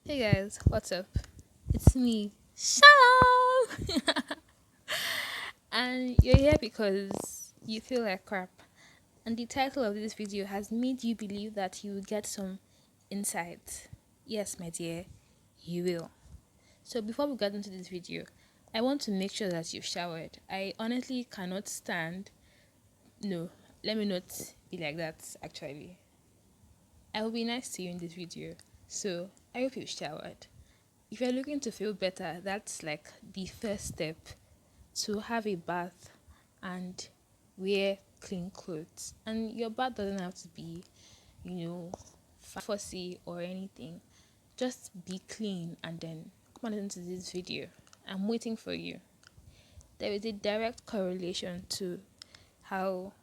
Hey guys, what's up? It's me, Shalom! And you're here because you feel like crap. And the title of this video has made you believe that you will get some insight. Yes, my dear, you will. So before we get into this video, I want to make sure that you've showered. I honestly cannot stand. No, let me not be like that actually. I will be nice to you in this video. So I hope you've showered. If you're looking to feel better, that's like the first step to have a bath and wear clean clothes. And your bath doesn't have to be, fussy or anything. Just be clean and then come on into this video. I'm waiting for you. There is a direct correlation to how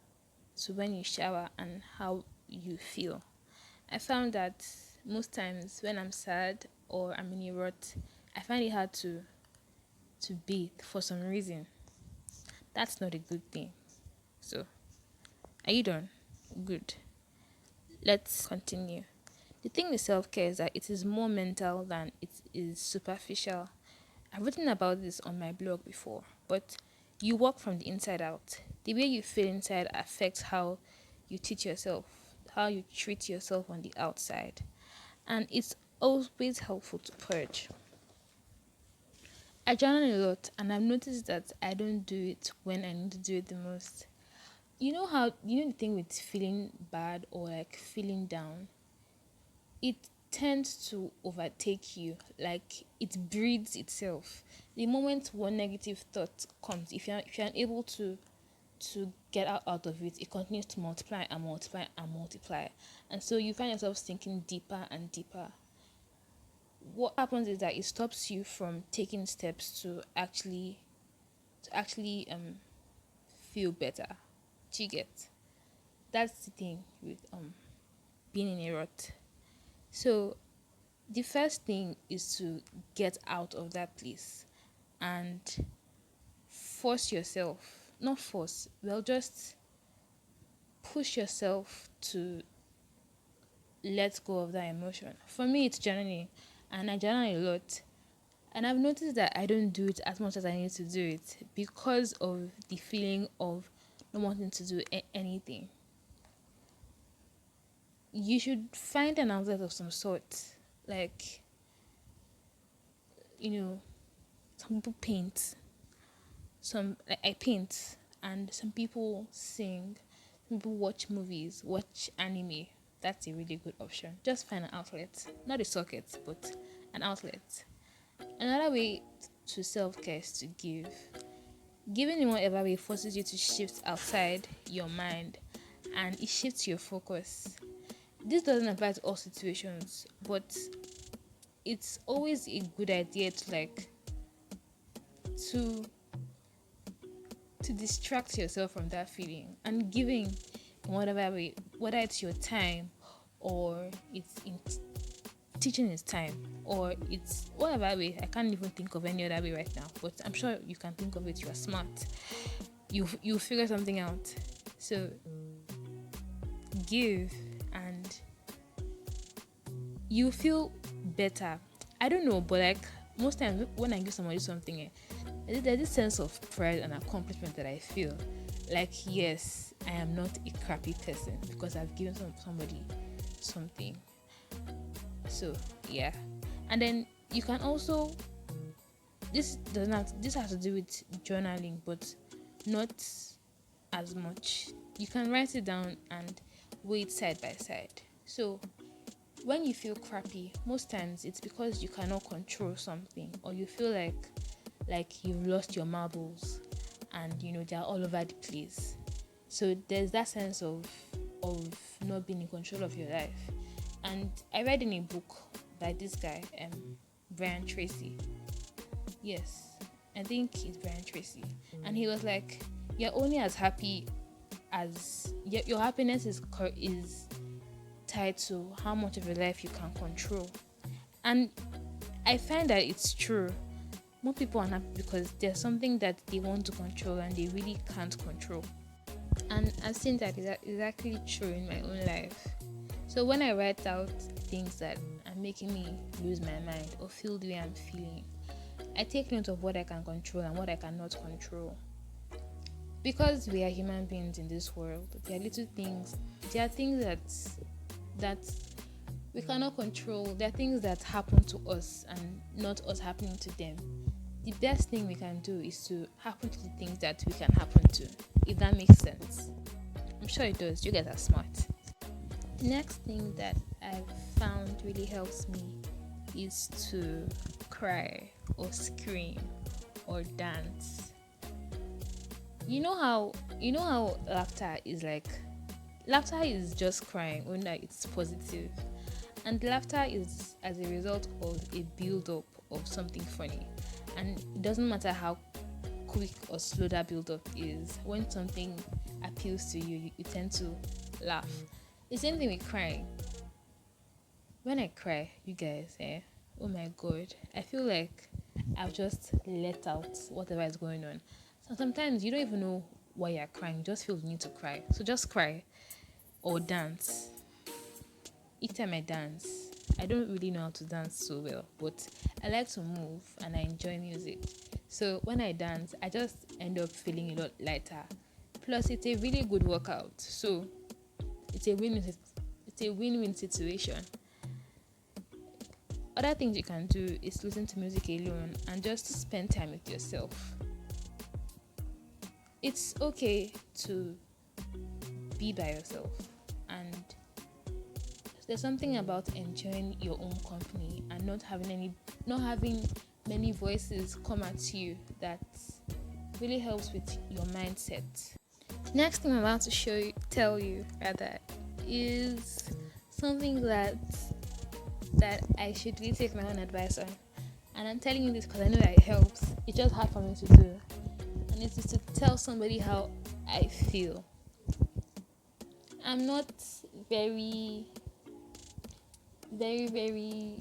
to when you shower and how you feel. I found that most times when I'm sad or I'm in a rut, I find it hard to bathe for some reason. That's not a good thing. So, are you done? Good. Let's continue. The thing with self care is that it is more mental than it is superficial. I've written about this on my blog before, but you work from the inside out. The way you feel inside affects how you teach yourself, how you treat yourself on the outside. And it's always helpful to purge. I journal a lot, and I've noticed that I don't do it when I need to do it the most. You know the thing with feeling bad or like feeling down, it tends to overtake you, like it breeds itself. The moment one negative thought comes, if you're unable to get out of it, it continues to multiply and multiply and multiply, and so you find yourself sinking deeper and deeper. What happens is that it stops you from taking steps to actually feel better. Do you get? That's the thing with being in a rut. So the first thing is to get out of that place and force yourself, not force, well, just push yourself to let go of that emotion. For me, it's journaling, and I journal a lot. And I've noticed that I don't do it as much as I need to do it because of the feeling of not wanting to do anything. You should find an outlet of some sort. Like, some people paint. I paint, and some people sing. Some people watch movies, watch anime. That's a really good option. Just find an outlet, not a socket, but an outlet. Another way to self care is to give. Giving in whatever way forces you to shift outside your mind, and it shifts your focus. This doesn't apply to all situations, but it's always a good idea to to distract yourself from that feeling, and giving in whatever way, whether it's your time or it's in teaching is time, or it's whatever way. I can't even think of any other way right now, but I'm sure you can think of it. You are smart. You figure something out. So give, and you feel better. I don't know, but like most times when I give somebody something, there's this sense of pride and accomplishment that I feel. Like, yes, I am not a crappy person because I've given somebody something. So yeah, and then you can also, this has to do with journaling, but not as much. You can write it down and weigh it side by side. So when you feel crappy, most times it's because you cannot control something, or you feel like you've lost your marbles, and they're all over the place. So there's that sense of not being in control of your life. And I read in a book by this guy, Brian Tracy. Yes, I think it's Brian Tracy. And he was like, you're only as happy as your happiness is tied to how much of your life you can control. And I find that it's true. More people are happy because there's something that they want to control and they really can't control. And I've seen that is actually true in my own life. So when I write out things that I'm are making me lose my mind or feel the way I'm feeling. I take note of what I can control and what I cannot control. Because we are human beings in this world, there are little things, there are things that we cannot control. There are things that happen to us and not us happening to them. The best thing we can do is to happen to the things that we can happen to, if that makes sense. I'm sure it does. You guys are smart. The next thing that I've found really helps me is to cry or scream or dance. You know how laughter is just crying when it's positive. And laughter is as a result of a build up of something funny. And it doesn't matter how quick or slow that build up is, when something appeals to you, you tend to laugh. The same thing with crying. When I cry, you guys, oh my god, I feel like I've just let out whatever is going on. So sometimes you don't even know why you're crying, you just feel the need to cry. So just cry or dance. Each time I dance, I don't really know how to dance so well, but I like to move and I enjoy music. So when I dance, I just end up feeling a lot lighter. Plus, it's a really good workout. So it's a win-win situation. Other things you can do is listen to music alone and just spend time with yourself. It's okay to be by yourself, and there's something about enjoying your own company and not having many voices come at you that really helps with your mindset. Next thing I'm about to tell you is something that I should really take my own advice on. And I'm telling you this because I know that it helps. It's just hard for me to do. And it is to tell somebody how I feel. I'm not very, very, very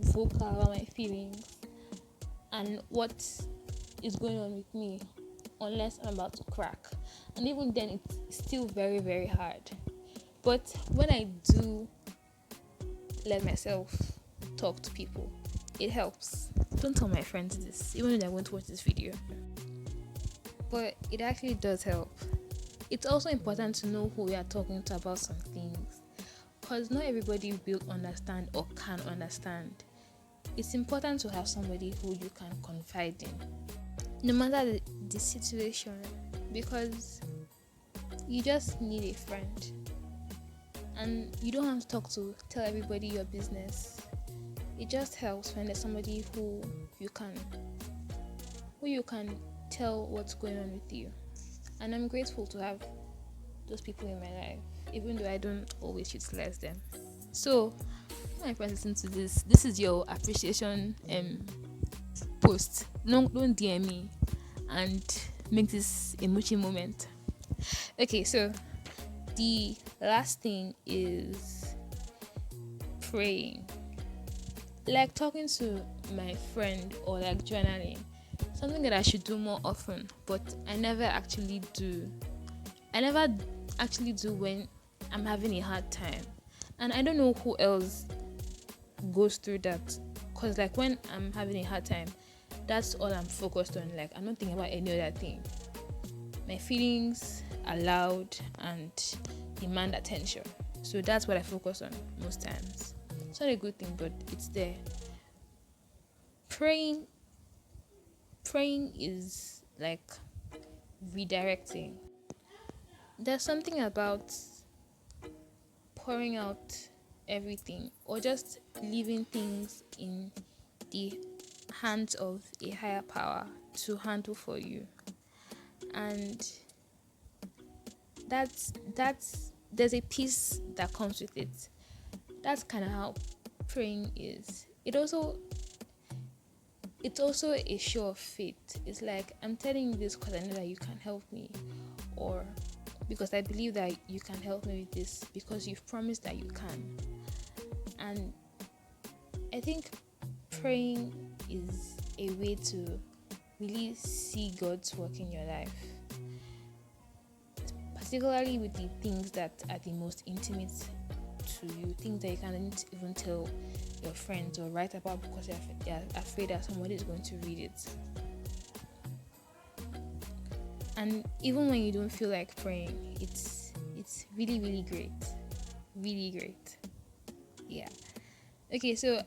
vocal about my feelings and what is going on with me unless I'm about to crack. And even then, it's still very, very hard. But when I do let myself talk to people, it helps. Don't tell my friends this, even though they won't watch this video. But it actually does help. It's also important to know who you are talking to about some things, because not everybody will understand or can understand. It's important to have somebody who you can confide in, no matter the situation, because you just need a friend. And you don't have to tell everybody your business. It just helps when there's somebody who you can tell what's going on with you. And I'm grateful to have those people in my life, even though I don't always utilize them. So, when my friends listen to this is your appreciation post. Don't DM me and make this a muchi moment. Okay, so the last thing is praying. Like talking to my friend or like journaling. Something that I should do more often, but I never actually do. I never actually do when I'm having a hard time. And I don't know who else goes through that. Because like when I'm having a hard time, that's all I'm focused on. Like I'm not thinking about any other thing. My feelings are loud and demand attention. So that's what I focus on most times. It's not a good thing, but it's there. Praying is like redirecting. There's something about pouring out everything or just leaving things in the hands of a higher power to handle for you. And that's there's a peace that comes with it. That's kind of how praying is. It's also a show of faith. It's like, I'm telling you this because I know that you can help me, or because I believe that you can help me with this because you've promised that you can. And I think praying is a way to really see God's work in your life, particularly with the things that are the most intimate to you, things that you can't even tell your friends or write about because you're afraid that somebody is going to read it. And even when you don't feel like praying, it's really, really great. Really great. Yeah. Okay, so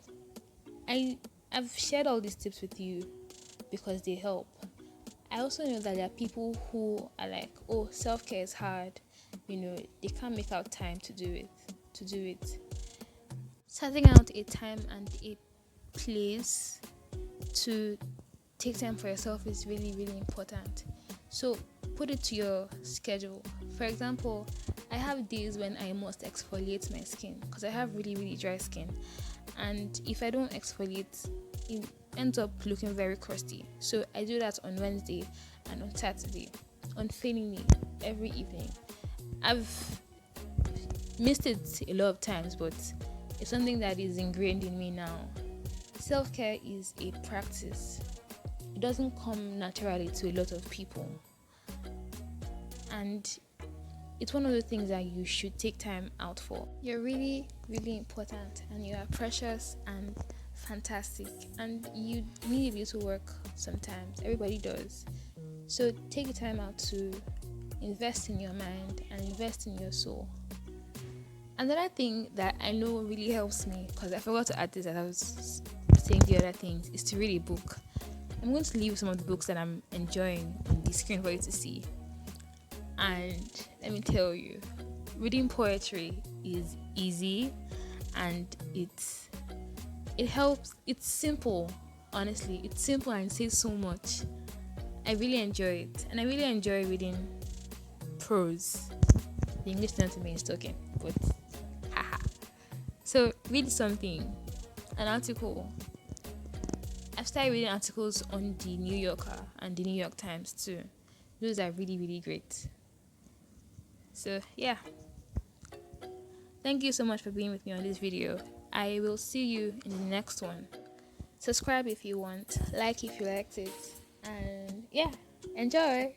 I've shared all these tips with you because they help. I also know that there are people who are like, oh, self-care is hard. They can't make out time to do it. Setting out a time and a place to take time for yourself is really, really important. So put it to your schedule. For example, I have days when I must exfoliate my skin because I have really, really dry skin. And if I don't exfoliate, it ends up looking very crusty. So I do that on Wednesday and on Saturday, unfailingly every evening. I've missed it a lot of times, but it's something that is ingrained in me now. Self-care is a practice. It doesn't come naturally to a lot of people. And it's one of the things that you should take time out for. You're really, really important, and you are precious and fantastic, and you need a little work sometimes. Everybody does. So take the time out to invest in your mind and invest in your soul. Another thing that I know really helps me, because I forgot to add this as I was saying the other things, is to read a book. I'm going to leave some of the books that I'm enjoying on the screen for you to see. And let me tell you, reading poetry is easy, and it helps. It's simple. Honestly, it's simple and it says so much. I really enjoy it, and I really enjoy reading prose. The English to me is talking, but haha. So read something, an article. I've started reading articles on the New Yorker and the New York Times too. Those are really, really great. So yeah, thank you so much for being with me on this video. I will see you in the next one. Subscribe if you want, like if you liked it, and yeah, enjoy.